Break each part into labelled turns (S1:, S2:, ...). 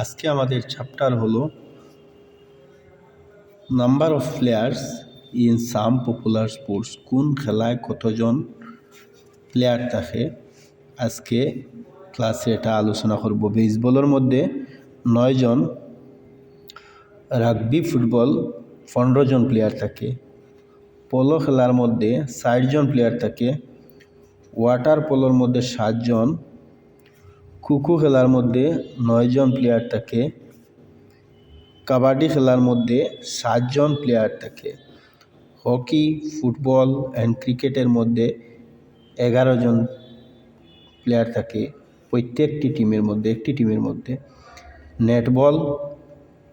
S1: আজকে আমাদের চ্যাপ্টার হলো number of players in some popular sports. কোন খেলায় কতজন প্লেয়ার থাকে আজকে ক্লাসে এটা আলোচনা করব। বেসবলের মধ্যে 9 জন, রাগবি ফুটবল 15 জন প্লেয়ার থাকে, পোলো খেলার মধ্যে 60 জন প্লেয়ার থাকে, ওয়াটার পোলোর মধ্যে 7 জন, খোখো খেলার মধ্যে 9 জন প্লেয়ার থাকে, কাবাডি খেলার মধ্যে 7 জন প্লেয়ার থাকে, হকি, ফুটবল অ্যান্ড ক্রিকেটের মধ্যে 11 জন প্লেয়ার থাকে প্রত্যেকটি টিমের মধ্যে, নেটবল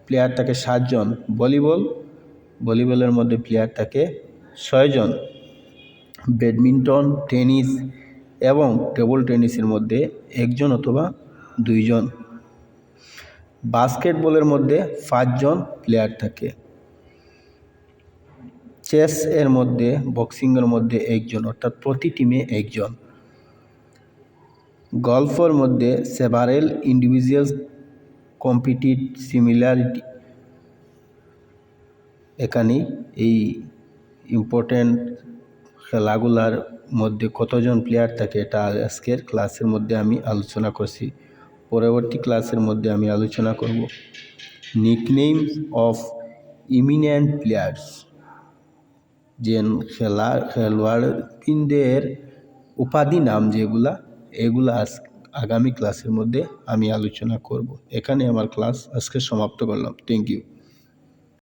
S1: প্লেয়ার থাকে 7 জন, ভলিবলের মধ্যে প্লেয়ার থাকে 6 জন, ব্যাডমিন্টন, টেনিস এবং টেবল টেনিসের মধ্যে 1 জন অথবা 2 জন, বাস্কেটবলের মধ্যে 5 জন প্লেয়ার থাকে, চেস এর মধ্যে, বক্সিংয়ের মধ্যে 1 জন, অর্থাৎ প্রতি টিমে 1 জন, গল্ফের মধ্যে সেভারেল ইন্ডিভিজুয়ালস কম্পিটিট সিমিলারিটি। এখানে এই ইম্পর্টেন্ট খেলাগুলার মধ্যে কতজন প্লেয়ার থাকে এটা আজকের ক্লাসের মধ্যে আমি আলোচনা করছি। পরবর্তী ক্লাসের মধ্যে আমি আলোচনা করব নিকনেমস অফ ইমিনেন্ট প্লেয়ার্স, যে খেলোয়াড়দের উপাধি নাম যেগুলা, এগুলা আগামী ক্লাসের মধ্যে আমি আলোচনা করব। এখানে আমার ক্লাস আজকে সমাপ্ত করলাম। Thank you.